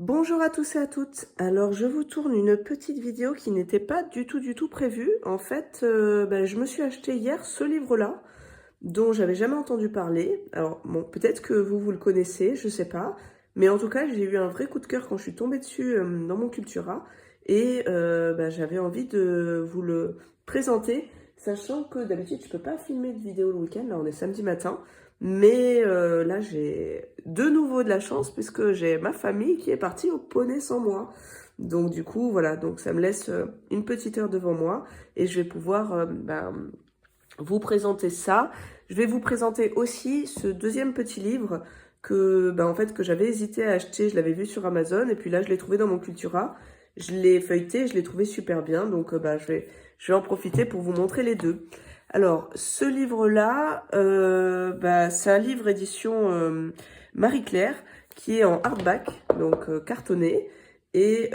Bonjour à tous et à toutes. Alors je vous tourne une petite vidéo qui n'était pas du tout prévue. En fait, je me suis acheté hier ce livre-là dont j'avais jamais entendu parler. Alors bon, peut-être que vous le connaissez, je sais pas. Mais en tout cas, j'ai eu un vrai coup de cœur quand je suis tombée dessus dans mon Cultura. Et j'avais envie de vous le présenter, sachant que d'habitude, je peux pas filmer de vidéo le week-end. Là, on est samedi matin. Mais là, j'ai de nouveau de la chance puisque j'ai ma famille qui est partie au poney sans moi. Donc du coup, voilà, donc ça me laisse une petite heure devant moi et je vais pouvoir vous présenter ça. Je vais vous présenter aussi ce deuxième petit livre que, en fait, que j'avais hésité à acheter. Je l'avais vu sur Amazon et puis là, je l'ai trouvé dans mon Cultura. Je l'ai feuilleté, je l'ai trouvé super bien. Donc, je vais en profiter pour vous montrer les deux. Alors, ce livre-là, c'est un livre édition Marie-Claire qui est en hardback, donc cartonné, et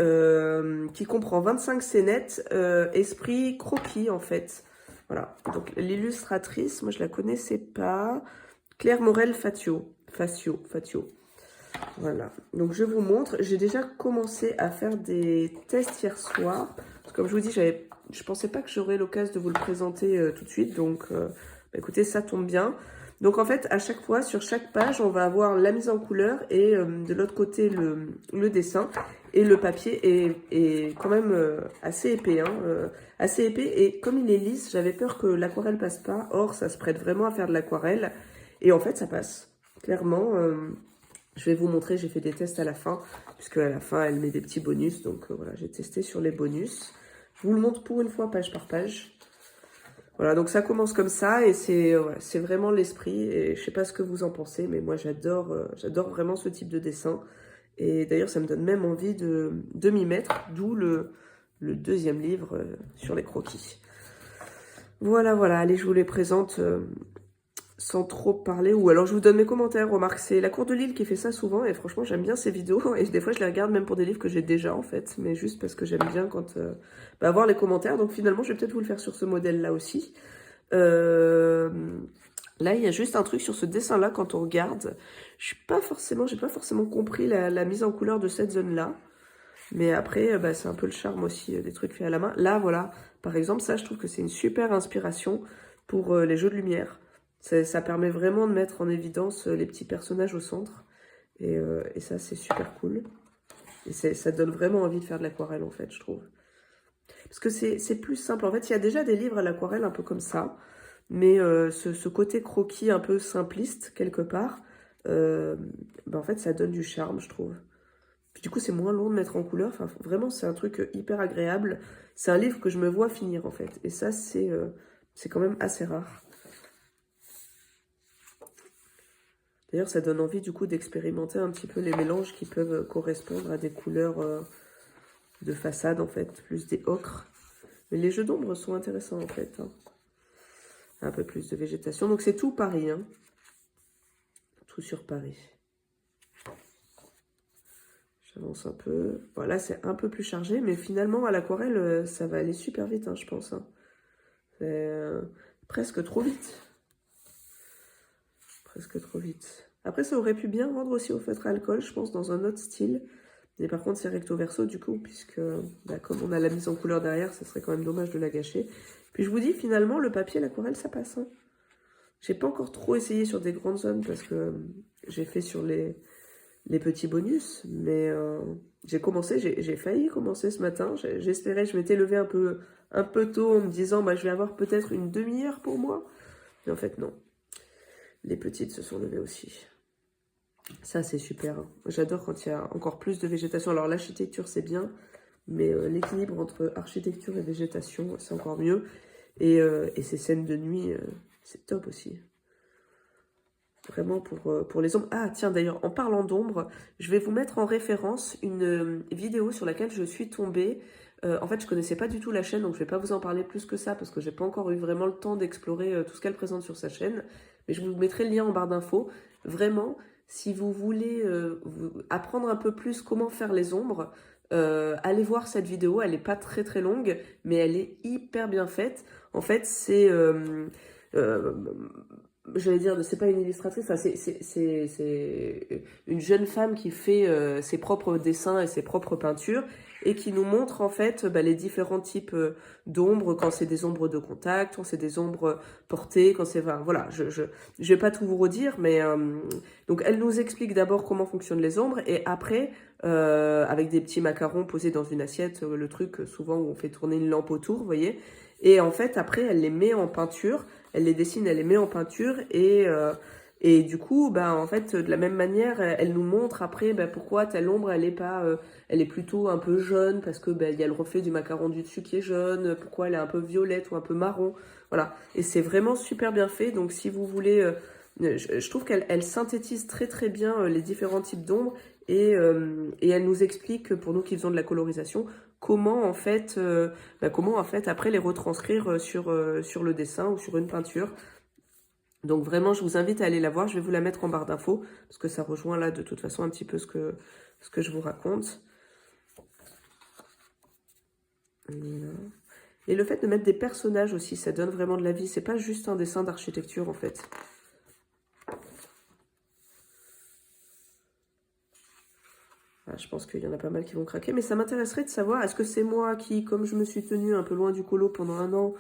qui comprend 25 scénettes, esprit croquis en fait. Voilà, donc l'illustratrice, moi je la connaissais pas, Claire Morel Fatio. Voilà, donc je vous montre, j'ai déjà commencé à faire des tests hier soir, parce que comme je vous dis, je pensais pas que j'aurais l'occasion de vous le présenter tout de suite, donc écoutez, ça tombe bien. Donc en fait, à chaque fois, sur chaque page, on va avoir la mise en couleur et de l'autre côté le dessin. Et le papier est quand même assez épais, assez épais. Et comme il est lisse, j'avais peur que l'aquarelle passe pas. Or, ça se prête vraiment à faire de l'aquarelle. Et en fait, ça passe. Clairement, je vais vous montrer, j'ai fait des tests à la fin, puisque à la fin, elle met des petits bonus. Donc voilà, j'ai testé sur les bonus. Je vous le montre pour une fois, page par page. Voilà, donc ça commence comme ça et c'est vraiment l'esprit. Et je sais pas ce que vous en pensez, mais moi j'adore vraiment ce type de dessin. Et d'ailleurs, ça me donne même envie de m'y mettre, d'où le deuxième livre sur les croquis. Voilà, allez, je vous les présente sans trop parler. Ou alors je vous donne mes commentaires. Remarque, c'est la Cour de Lille qui fait ça souvent. Et franchement, j'aime bien ces vidéos. Et des fois, je les regarde même pour des livres que j'ai déjà, en fait. Mais juste parce que j'aime bien quand voir les commentaires. Donc finalement, je vais peut-être vous le faire sur ce modèle-là aussi. Là, il y a juste un truc sur ce dessin-là, quand on regarde. J'ai pas forcément compris la mise en couleur de cette zone-là. Mais après, c'est un peu le charme aussi des trucs faits à la main. Là, voilà, par exemple, ça, je trouve que c'est une super inspiration pour les jeux de lumière. Ça permet vraiment de mettre en évidence les petits personnages au centre. Et ça, c'est super cool. Et ça donne vraiment envie de faire de l'aquarelle, en fait, je trouve. Parce que c'est plus simple. En fait, il y a déjà des livres à l'aquarelle un peu comme ça. Mais ce côté croquis un peu simpliste, quelque part, en fait, ça donne du charme, je trouve. Puis du coup, c'est moins long de mettre en couleur. Enfin, vraiment, c'est un truc hyper agréable. C'est un livre que je me vois finir, en fait. Et ça, c'est quand même assez rare. D'ailleurs, ça donne envie, du coup, d'expérimenter un petit peu les mélanges qui peuvent correspondre à des couleurs de façade, en fait, plus des ocres. Mais les jeux d'ombre sont intéressants, en fait. Un peu plus de végétation. Donc, c'est tout Paris, tout sur Paris. J'avance un peu. Voilà, c'est un peu plus chargé, mais finalement, à l'aquarelle, ça va aller super vite, je pense. C'est presque trop vite. Presque trop vite. Après, ça aurait pu bien rendre aussi au feutre à alcool, je pense, dans un autre style. Mais par contre, c'est recto verso, du coup, puisque comme on a la mise en couleur derrière, ça serait quand même dommage de la gâcher. Puis je vous dis, finalement, le papier, l'aquarelle, ça passe. J'ai pas encore trop essayé sur des grandes zones, parce que j'ai fait sur les petits bonus, mais j'ai failli commencer ce matin. J'espérais, je m'étais levée un peu tôt en me disant, je vais avoir peut-être une demi-heure pour moi. Mais en fait, non. Les petites se sont levées aussi. Ça, c'est super. J'adore quand il y a encore plus de végétation. Alors, l'architecture, c'est bien, mais l'équilibre entre architecture et végétation, c'est encore mieux. Et ces scènes de nuit, c'est top aussi. Vraiment pour les ombres. Ah, tiens, d'ailleurs, en parlant d'ombre, je vais vous mettre en référence une vidéo sur laquelle je suis tombée. En fait, je connaissais pas du tout la chaîne, donc je vais pas vous en parler plus que ça, parce que j'ai pas encore eu vraiment le temps d'explorer tout ce qu'elle présente sur sa chaîne. Mais je vous mettrai le lien en barre d'infos. Vraiment, si vous voulez apprendre un peu plus comment faire les ombres, allez voir cette vidéo. Elle est pas très longue, mais elle est hyper bien faite. En fait, c'est... j'allais dire, c'est pas une illustratrice, enfin, c'est une jeune femme qui fait ses propres dessins et ses propres peintures et qui nous montre en fait bah, les différents types d'ombres, quand c'est des ombres de contact, quand c'est des ombres portées, quand c'est... Enfin, voilà, je vais pas tout vous redire, mais... donc elle nous explique d'abord comment fonctionnent les ombres et après, avec des petits macarons posés dans une assiette, le truc souvent où on fait tourner une lampe autour, vous voyez. Et en fait, après, elle les met en peinture. Elle les dessine, elle les met en peinture et du coup, bah, en fait, de la même manière, elle nous montre après bah, pourquoi telle ombre, elle est pas, elle est plutôt un peu jaune parce que bah, il y a le reflet du macaron du dessus qui est jaune, pourquoi elle est un peu violette ou un peu marron, voilà. Et c'est vraiment super bien fait. Donc, si vous voulez, je trouve qu'elle synthétise très très bien les différents types d'ombres et elle nous explique pour nous qui faisons de la colorisation comment en fait comment en fait après les retranscrire sur le dessin ou sur une peinture. Donc vraiment, je vous invite à aller la voir. Je vais vous la mettre en barre d'infos parce que ça rejoint là de toute façon un petit peu ce que je vous raconte. Voilà. Et le fait de mettre des personnages aussi, ça donne vraiment de la vie. C'est pas juste un dessin d'architecture en fait. Je pense qu'il y en a pas mal qui vont craquer, mais ça m'intéresserait de savoir, est-ce que c'est moi qui, comme je me suis tenue un peu loin du colo pendant un an,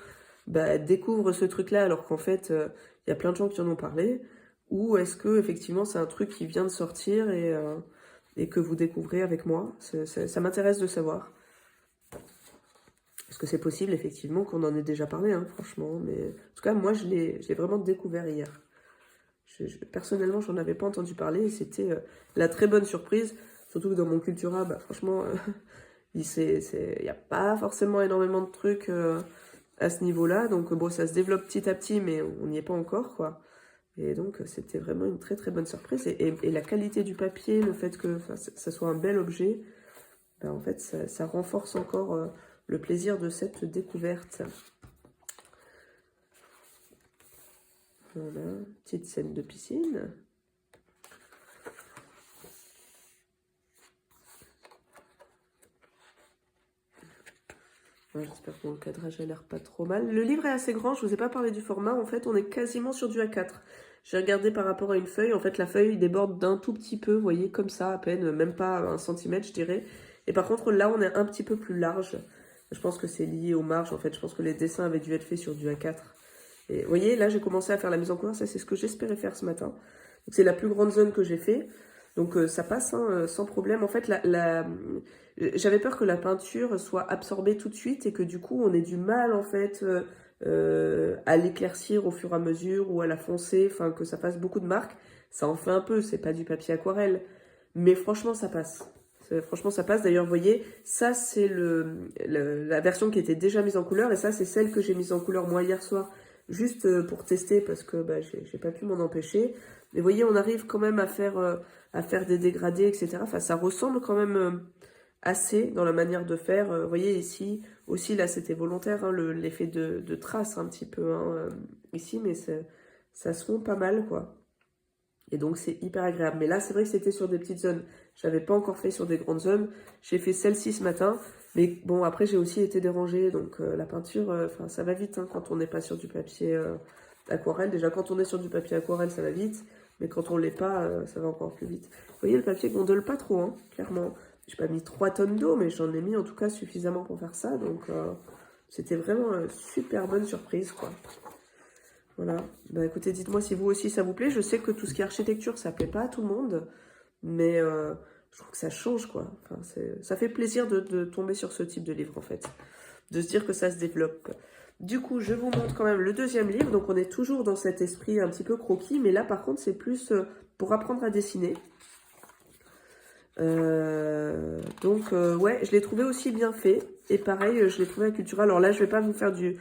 bah, découvre ce truc-là alors qu'en fait, il y a plein de gens qui en ont parlé, ou est-ce que effectivement c'est un truc qui vient de sortir et que vous découvrez avec moi? Ça m'intéresse de savoir. Est-ce que c'est possible effectivement qu'on en ait déjà parlé, hein, franchement, mais en tout cas, moi, je l'ai vraiment découvert hier. Personnellement, j'en avais pas entendu parler et c'était la très bonne surprise. Surtout que dans mon Cultura, bah, franchement, il n'y a pas forcément énormément de trucs à ce niveau-là. Donc, bon, ça se développe petit à petit, mais on n'y est pas encore, quoi. Et donc, c'était vraiment une très, très bonne surprise. Et la qualité du papier, le fait que ça soit un bel objet, bah, en fait, ça renforce encore le plaisir de cette découverte. Voilà, petite scène de piscine. Ouais, j'espère que mon cadrage a l'air pas trop mal. Le livre est assez grand, je vous ai pas parlé du format. En fait, on est quasiment sur du A4. J'ai regardé par rapport à une feuille. En fait, la feuille déborde d'un tout petit peu, vous voyez, comme ça, à peine, même pas 1 cm, je dirais. Et par contre, là, on est un petit peu plus large. Je pense que c'est lié aux marges, en fait. Je pense que les dessins avaient dû être faits sur du A4. Et vous voyez, là, j'ai commencé à faire la mise en couleur. Ça, c'est ce que j'espérais faire ce matin. Donc, c'est la plus grande zone que j'ai fait. Donc, ça passe hein, sans problème. En fait, j'avais peur que la peinture soit absorbée tout de suite et que du coup, on ait du mal, en fait, à l'éclaircir au fur et à mesure ou à la foncer. Enfin, que ça fasse beaucoup de marques. Ça en fait un peu. C'est pas du papier aquarelle. Mais franchement, ça passe. Franchement, ça passe. D'ailleurs, vous voyez, ça, c'est la version qui était déjà mise en couleur. Et ça, c'est celle que j'ai mise en couleur moi hier soir. Juste pour tester parce que bah, j'ai pas pu m'en empêcher. Mais vous voyez, on arrive quand même à faire des dégradés, etc. Enfin, ça ressemble quand même assez dans la manière de faire. Vous voyez, ici, aussi, là, c'était volontaire, hein, l'effet de trace un petit peu hein, ici, mais ça se fond pas mal, quoi. Et donc, c'est hyper agréable. Mais là, c'est vrai que c'était sur des petites zones. Je n'avais pas encore fait sur des grandes zones. J'ai fait celle-ci ce matin. Mais bon, après, j'ai aussi été dérangée. Donc, la peinture, enfin, ça va vite hein, quand on n'est pas sur du papier aquarelle. Déjà, quand on est sur du papier aquarelle, ça va vite. Mais quand on ne l'est pas, ça va encore plus vite. Vous voyez, le papier gondole pas trop, hein, clairement. J'ai pas mis 3 tonnes d'eau, mais j'en ai mis en tout cas suffisamment pour faire ça. Donc, c'était vraiment une super bonne surprise, quoi. Voilà. Bah écoutez, dites-moi si vous aussi ça vous plaît. Je sais que tout ce qui est architecture, ça plaît pas à tout le monde. Mais je trouve que ça change, quoi. Enfin, ça fait plaisir de tomber sur ce type de livre, en fait. De se dire que ça se développe. Du coup, je vous montre quand même le deuxième livre. Donc, on est toujours dans cet esprit un petit peu croquis. Mais là, par contre, c'est plus pour apprendre à dessiner. Ouais, je l'ai trouvé aussi bien fait. Et pareil, je l'ai trouvé à Cultura. Alors là, je vais pas vous faire du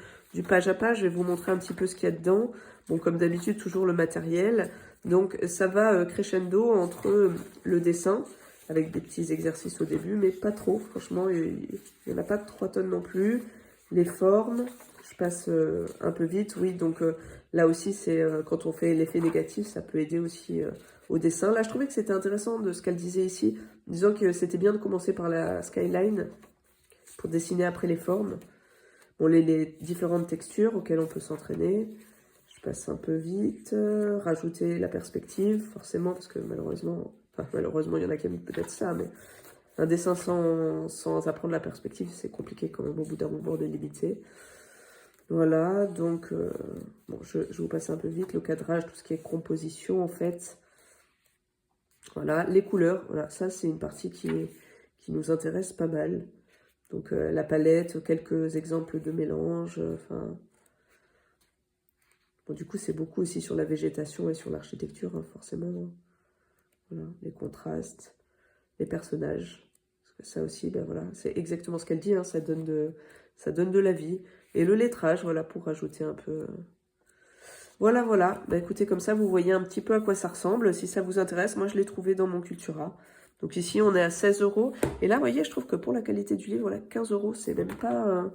page à page. Je vais vous montrer un petit peu ce qu'il y a dedans. Bon, comme d'habitude, toujours le matériel. Donc, ça va crescendo entre le dessin, avec des petits exercices au début, mais pas trop. Franchement, il n'y en a pas de 3 tonnes non plus. Les formes, je passe un peu vite. Oui, donc là aussi, c'est quand on fait l'effet négatif, ça peut aider aussi au dessin. Là, je trouvais que c'était intéressant de ce qu'elle disait ici, disant que c'était bien de commencer par la skyline pour dessiner après les formes. Bon, les différentes textures auxquelles on peut s'entraîner. Je passe un peu vite. Rajouter la perspective, forcément, parce que malheureusement, enfin malheureusement, il y en a qui aiment peut-être ça, mais un dessin sans apprendre la perspective, c'est compliqué quand même au bout d'un moment de limiter. Voilà, donc, bon, je vais vous passer un peu vite. Le cadrage, tout ce qui est composition, en fait. Voilà, les couleurs, voilà, ça c'est une partie qui nous intéresse pas mal. Donc la palette, quelques exemples de mélange, enfin... Bon, du coup, c'est beaucoup aussi sur la végétation et sur l'architecture, hein, forcément. Voilà, les contrastes, les personnages. Parce que ça aussi, ben voilà, c'est exactement ce qu'elle dit, hein, ça donne de la vie. Et le lettrage, voilà, pour rajouter un peu... Voilà, voilà. Bah, écoutez, comme ça, vous voyez un petit peu à quoi ça ressemble. Si ça vous intéresse, moi, je l'ai trouvé dans mon Cultura. Donc ici, on est à 16 €. Et là, vous voyez, je trouve que pour la qualité du livre, là, 15 €, c'est même pas...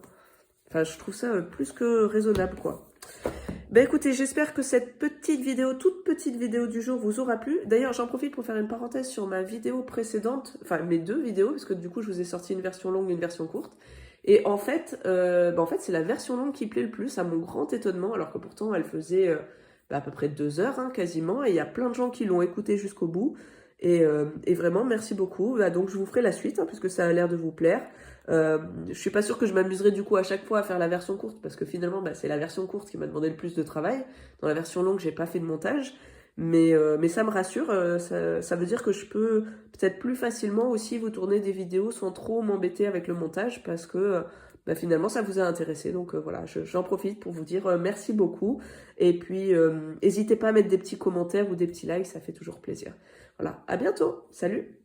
Enfin, je trouve ça plus que raisonnable, quoi. Ben écoutez, j'espère que cette petite vidéo, toute petite vidéo du jour vous aura plu. D'ailleurs, j'en profite pour faire une parenthèse sur ma vidéo précédente, enfin mes 2 vidéos, parce que du coup, je vous ai sorti une version longue et une version courte. Et en fait, c'est la version longue qui plaît le plus, à mon grand étonnement, alors que pourtant, elle faisait à peu près 2 heures, hein, quasiment, et il y a plein de gens qui l'ont écoutée jusqu'au bout. Et vraiment, merci beaucoup. Bah, donc, je vous ferai la suite, hein, puisque ça a l'air de vous plaire. Je suis pas sûre que je m'amuserai du coup à chaque fois à faire la version courte, parce que finalement, c'est la version courte qui m'a demandé le plus de travail. Dans la version longue, j'ai pas fait de montage. Mais ça me rassure, ça veut dire que je peux peut-être plus facilement aussi vous tourner des vidéos sans trop m'embêter avec le montage, parce que finalement ça vous a intéressé. Donc voilà, j'en profite pour vous dire merci beaucoup. Et puis n'hésitez pas à mettre des petits commentaires ou des petits likes, ça fait toujours plaisir. Voilà, à bientôt, salut!